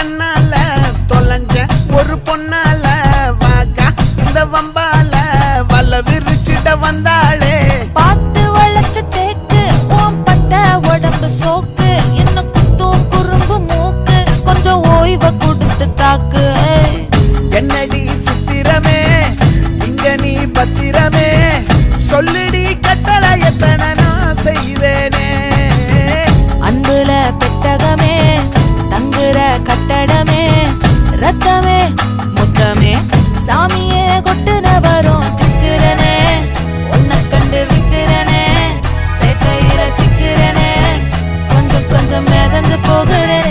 கண்ணால தொலைஞ்ச ஒரு பொண்ணால வாக்கா இந்த வம்பால வல்ல விரிச்சிட வந்தாளே. பார்த்து வளைச்ச தேக்கு ஓம் பட்ட உடம்பு சோக்கு என்ன குத்தும் குறும்பு மூக்கு கொஞ்சம் ஓய்வ கொடுத்து தாக்கு. என்னடி சித்திரமே இங்க நீ பத்திரமே சொல்லுடி கட்டளை எத்தனை நான் செய்வேனே. அன்புல பெட்டகமே தங்குற கட்டடமே ரத்தமே முத்தமே சாமியே கொட்டுன வரும் திக்கிறனே. உன்னை கண்டு விக்கிறனே சேட்டையில சிக்கிறனே கொஞ்சம் கொஞ்சம் மிதந்து போகிறேன்.